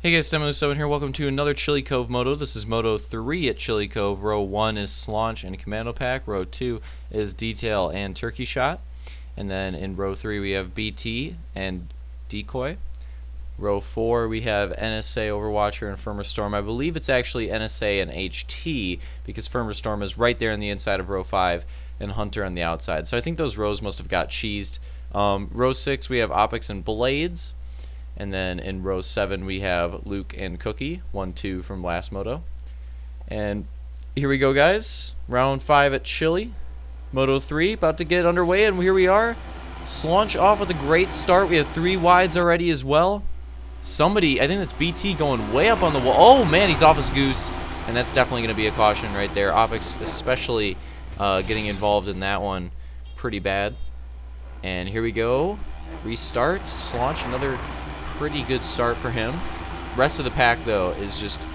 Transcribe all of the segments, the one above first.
Hey guys, Demo7 here. Welcome to another Chili Cove Moto. This is Moto 3 at Chili Cove. Row 1 is Slaunch and Commando Pack. Row 2 is Detail and Turkey Shot. And then in row 3 we have BT and Decoy. Row 4 we have NSA, Overwatcher, and Firmer Storm. I believe it's actually NSA and HT because Firmer Storm is right there on the inside of row 5 and Hunter on the outside. So I think those rows must have got cheesed. Row 6 we have Opix and Blades. And then in row 7 we have Luke and Cookie, 1-2 from last moto. And here we go, guys. Round 5 at Chili. Moto 3 about to get underway, and here we are. Slaunch off with a great start. We have 3 wides already as well. Somebody, I think that's BT, going way up on the wall. Oh man, he's off his goose. And that's definitely going to be a caution right there. Opix especially getting involved in that one pretty bad. And here we go. Restart. Slaunch, another pretty good start for him. Rest of the pack though is just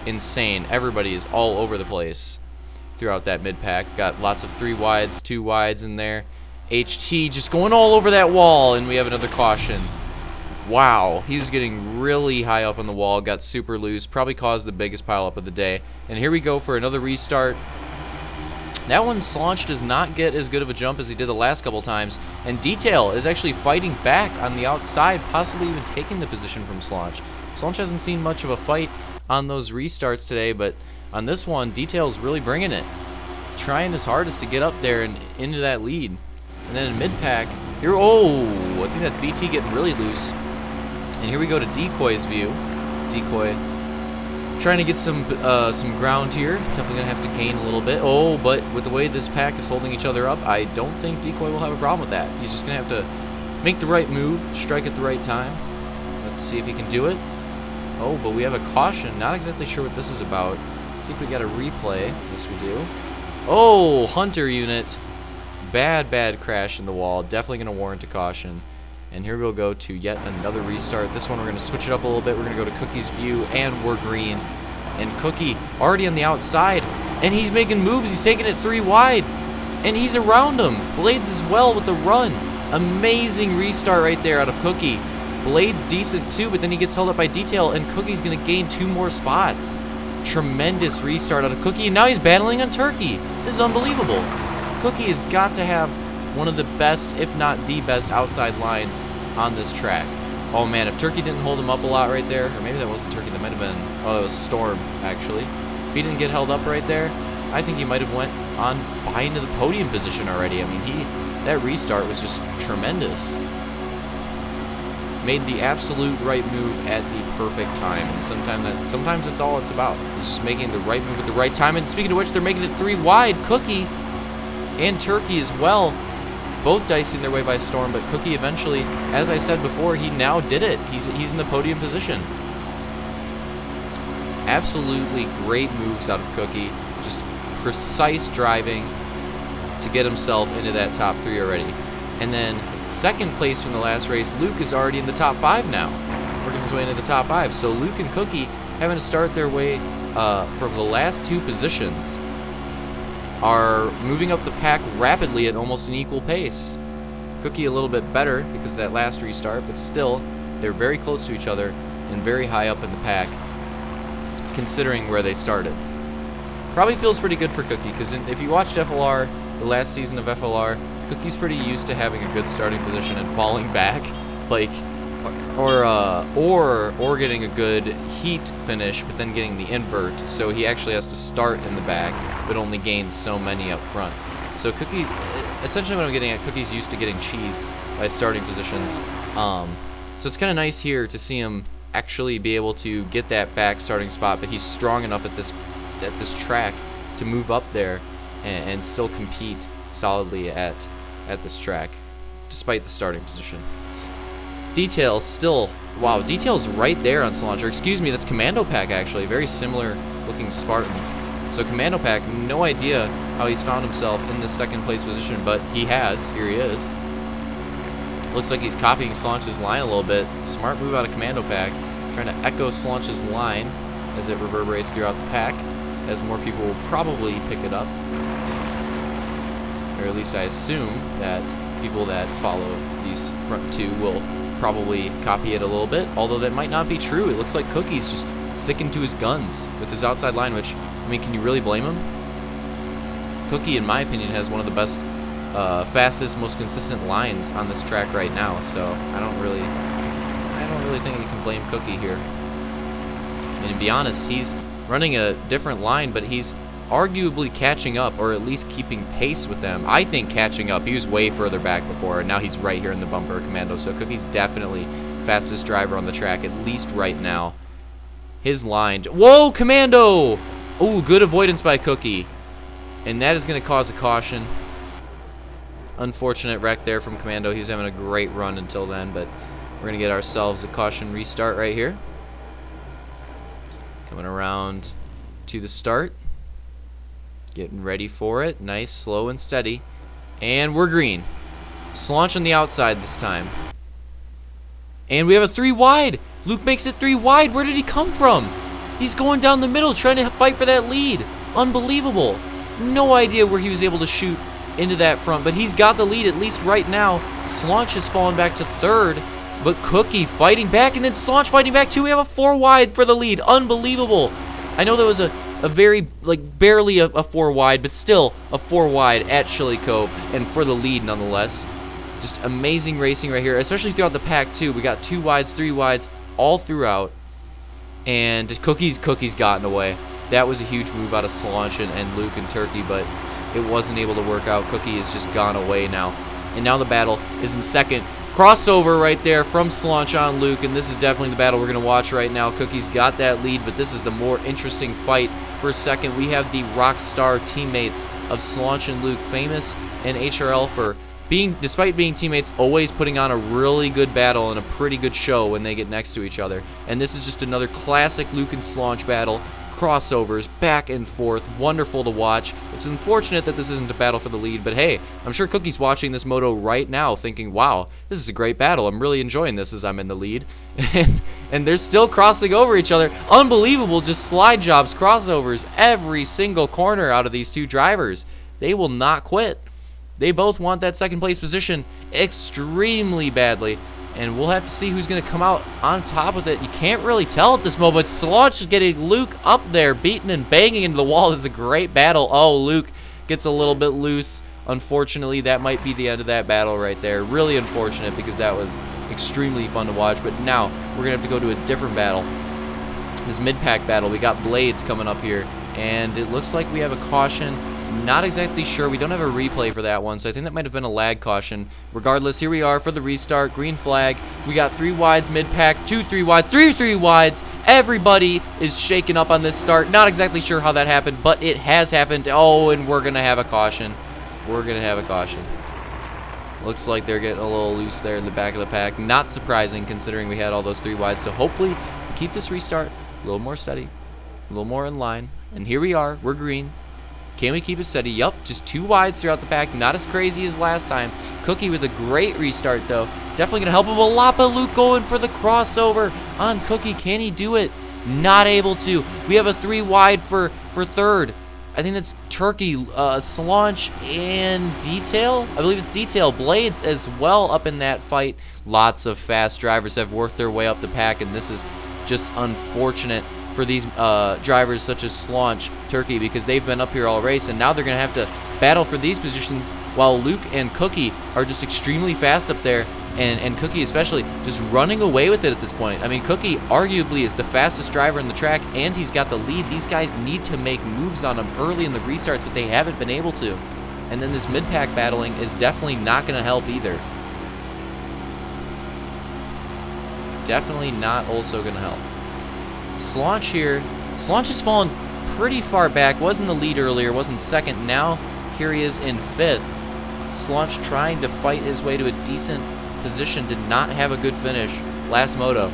insane. Everybody is all over the place throughout that mid pack. Got lots of 3 wides, 2 wides in there. HT just going all over that wall, and we have another caution. Wow, he was getting really high up on the wall, got super loose, probably caused the biggest pileup of the day. And here we go for another restart. That one, Slaunch does not get as good of a jump as he did the last couple times, and Detail is actually fighting back on the outside, possibly even taking the position from Slaunch. Slaunch hasn't seen much of a fight on those restarts today, but on this one, Detail's really bringing it, trying his hardest to get up there and into that lead. And then in mid-pack, here, oh, I think that's BT getting really loose. And here we go to Decoy's view. Decoy trying to get some ground here. Definitely gonna have to gain a little bit. Oh, but with the way this pack is holding each other up, I don't think Decoy will have a problem with that. He's just gonna have to make the right move, strike at the right time. Let's see if he can do it. Oh, but we have a caution. Not exactly sure what this is about. Let's see if we got a replay. Yes, we do. Oh, Hunter unit. Bad crash in the wall. Definitely gonna warrant a caution. And here we'll go to yet another restart. This one we're going to switch it up a little bit. We're going to go to Cookie's view, and we're green. And Cookie already on the outside, and he's making moves. He's taking it 3 wide, and he's around him. Blades as well with the run. Amazing restart right there out of Cookie. Blades decent too, but then he gets held up by Detail, and Cookie's going to gain 2 more spots. Tremendous restart out of Cookie, and now he's battling on Turkey. This is unbelievable. Cookie has got to have one of the best, if not the best, outside lines on this track. Oh man, if Turkey didn't hold him up a lot right there, or maybe that wasn't Turkey, that might have been, oh, that was Storm, actually. If he didn't get held up right there, I think he might have went on by into the podium position already. I mean, that restart was just tremendous. Made the absolute right move at the perfect time, and sometimes that's all it's about. It's just making the right move at the right time. And speaking of which, they're making it 3 wide. Cookie and Turkey as well, both dicing their way by Storm, but Cookie eventually, as I said before, he now did it. He's in the podium position. Absolutely great moves out of Cookie. Just precise driving to get himself into that top 3 already. And then second place from the last race, Luke is already in the top 5 now, working his way into the top 5. So Luke and Cookie having to start their way from the last 2 positions are moving up the pack rapidly at almost an equal pace. Cookie a little bit better because of that last restart, but still, they're very close to each other and very high up in the pack, considering where they started. Probably feels pretty good for Cookie, because if you watched FLR, the last season of FLR, Cookie's pretty used to having a good starting position and falling back, like, or getting a good heat finish, but then getting the invert, so he actually has to start in the back, but only gains so many up front. So Cookie, essentially what I'm getting at, Cookie's used to getting cheesed by starting positions. So it's kind of nice here to see him actually be able to get that back starting spot, but he's strong enough at this track to move up there and still compete solidly at this track, despite the starting position. Detail still, wow, Detail's right there on Slaunch. Excuse me, that's Commando Pack actually, very similar looking Spartans. So Commando Pack, no idea how he's found himself in this second place position, but he has. Here he is. Looks like he's copying Slaunch's line a little bit. Smart move out of Commando Pack, trying to echo Slaunch's line as it reverberates throughout the pack, as more people will probably pick it up. Or at least I assume that people that follow these front 2 will probably copy it a little bit, although that might not be true. It looks like Cookie's just sticking to his guns with his outside line, which, I mean, can you really blame him? Cookie, in my opinion, has one of the best, fastest, most consistent lines on this track right now, so I don't really think you can blame Cookie here. I mean, to be honest, he's running a different line, but he's arguably catching up, or at least keeping pace with them. I think catching up. He was way further back before, and now he's right here in the bumper Commando. So Cookie's definitely fastest driver on the track, at least right now. His line. Whoa, Commando! Ooh, good avoidance by Cookie. And that is going to cause a caution. Unfortunate wreck there from Commando. He was having a great run until then, but we're going to get ourselves a caution restart right here. Coming around to the start. Getting ready for it. Nice, slow and steady. And we're green. Slaunch on the outside this time. And we have a 3 wide. Luke makes it 3 wide. Where did he come from? He's going down the middle trying to fight for that lead. Unbelievable. No idea where he was able to shoot into that front, but he's got the lead at least right now. Slaunch has fallen back to 3rd, but Cookie fighting back, and then Slaunch fighting back too. We have a 4 wide for the lead. Unbelievable. I know that was a very, like, barely a 4 wide, but still a 4 wide at Chili Cove, and for the lead nonetheless. Just amazing racing right here, especially throughout the pack too. We got 2 wides, 3 wides all throughout, and Cookie's gotten away. That was a huge move out of Slaunch and Luke and Turkey, but it wasn't able to work out. Cookie has just gone away now, and now the battle is in second. Crossover right there from Slaunch on Luke, and this is definitely the battle we're going to watch right now. Cookie's got that lead, but this is the more interesting fight. For second, we have the Rockstar teammates of Slaunch and Luke, famous in HRL for being, despite being teammates, always putting on a really good battle and a pretty good show when they get next to each other. And this is just another classic Luke and Slaunch battle. Crossovers, back and forth, wonderful to watch. It's unfortunate that this isn't a battle for the lead, but hey, I'm sure Cookie's watching this moto right now thinking, wow, this is a great battle. I'm really enjoying this as I'm in the lead. And they're still crossing over each other. Unbelievable, just slide jobs, crossovers, every single corner out of these two drivers. They will not quit. They both want that second place position extremely badly. And we'll have to see who's going to come out on top with it. You can't really tell at this moment. Slaunch is getting Luke up there, beating and banging into the wall. This is a great battle. Oh, Luke gets a little bit loose. Unfortunately, that might be the end of that battle right there. Really unfortunate because that was extremely fun to watch. But now we're going to have to go to a different battle. This mid-pack battle. We got Blades coming up here. And it looks like we have a caution. Not exactly sure. We don't have a replay for that one, so I think that might have been a lag caution. Regardless, here we are for the restart. Green flag. We got 3 wides mid-pack, 2 3 wides, 3 wides. Everybody is shaking up on this start. Not exactly sure how that happened, but it has happened. Oh, and we're going to have a caution. We're going to have a caution. Looks like they're getting a little loose there in the back of the pack. Not surprising considering we had all those 3 wides. So hopefully we keep this restart a little more steady, a little more in line. And here we are. We're green. Can we keep it steady? Yup, just 2 wides throughout the pack. Not as crazy as last time. Cookie with a great restart, though. Definitely going to help him a lot, but Luke going for the crossover on Cookie. Can he do it? Not able to. We have a 3 wide for third. I think that's Turkey, Slaunch, and Detail. I believe it's Detail. Blades as well up in that fight. Lots of fast drivers have worked their way up the pack, and this is just unfortunate for these drivers such as Slaunch, Turkey, because they've been up here all race, and now they're going to have to battle for these positions while Luke and Cookie are just extremely fast up there, and Cookie especially just running away with it at this point. I mean, Cookie arguably is the fastest driver in the track, and he's got the lead. These guys need to make moves on him early in the restarts, but they haven't been able to. And then this mid-pack battling is definitely not going to help either. Definitely not also going to help. Slaunch here. Slaunch has fallen pretty far back. Was in the lead earlier, was in second. Now here he is in 5th. Slaunch trying to fight his way to a decent position. Did not have a good finish last moto.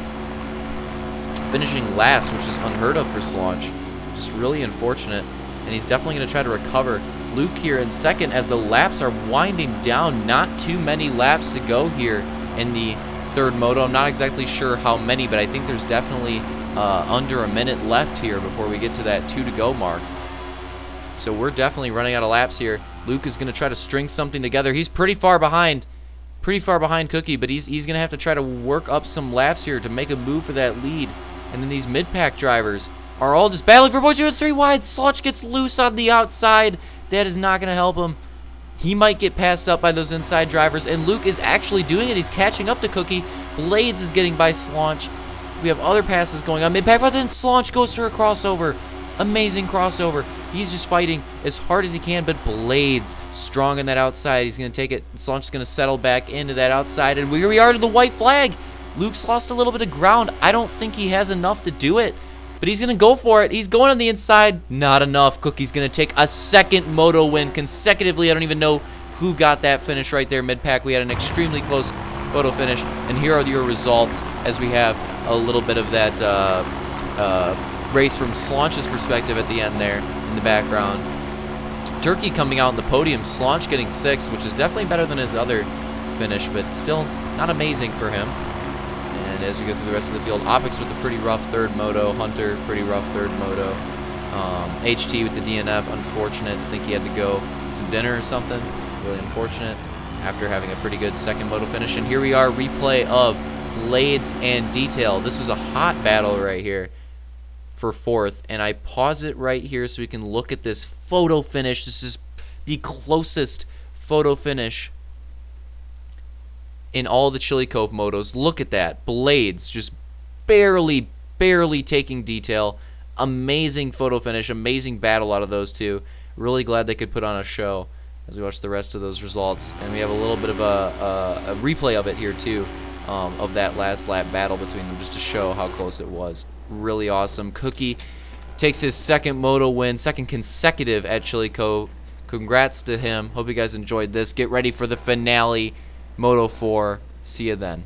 Finishing last, which is unheard of for Slaunch. Just really unfortunate. And he's definitely going to try to recover. Luke here in second as the laps are winding down. Not too many laps to go here in the 3rd moto. I'm not exactly sure how many, but I think there's definitely under a minute left here before we get to that 2 to go mark. So we're definitely running out of laps here. Luke is going to try to string something together. He's pretty far behind. pretty far behind Cookie, but he's going to have to try to work up some laps here to make a move for that lead. And then these mid-pack drivers are all just battling for points. 3 wide. Slotch gets loose on the outside. That is not going to help him. He might get passed up by those inside drivers, and Luke is actually doing it. He's catching up to Cookie. Blades is getting by Slaunch. We have other passes going on mid-pack, but then Slaunch goes for a crossover. Amazing crossover. He's just fighting as hard as he can, but Blades strong on that outside. He's going to take it. Slaunch is going to settle back into that outside, and here we are to the white flag. Luke's lost a little bit of ground. I don't think he has enough to do it, but he's going to go for it. He's going on the inside. Not enough. Cookie's going to take a second Moto win consecutively. I don't even know who got that finish right there mid-pack. We had an extremely close photo finish, and here are your results as we have a little bit of that race from Slaunch's perspective at the end there in the background. Turkey coming out on the podium. Slaunch getting 6th, which is definitely better than his other finish, but still not amazing for him. And as we go through the rest of the field, Opix with a pretty rough 3rd moto. Hunter, pretty rough 3rd moto. HT with the DNF, unfortunate. I think he had to go get some dinner or something. Really unfortunate after having a pretty good 2nd moto finish. And here we are, replay of Blades and Detail. This was a hot battle right here for 4th, and I pause it right here so we can look at this photo finish. This is the closest photo finish in all the Chili Cove motos. Look at that. Blades just barely taking Detail. Amazing photo finish. Amazing battle out of those two. Really glad they could put on a show as we watch the rest of those results. And we have a little bit of a replay of it here too, of that last lap battle between them, just to show how close it was. Really awesome. Cookie takes his 2nd moto win, 2nd consecutive at Chili Cove. Congrats to him. Hope you guys enjoyed this. Get ready for the finale, Moto 4. See you then.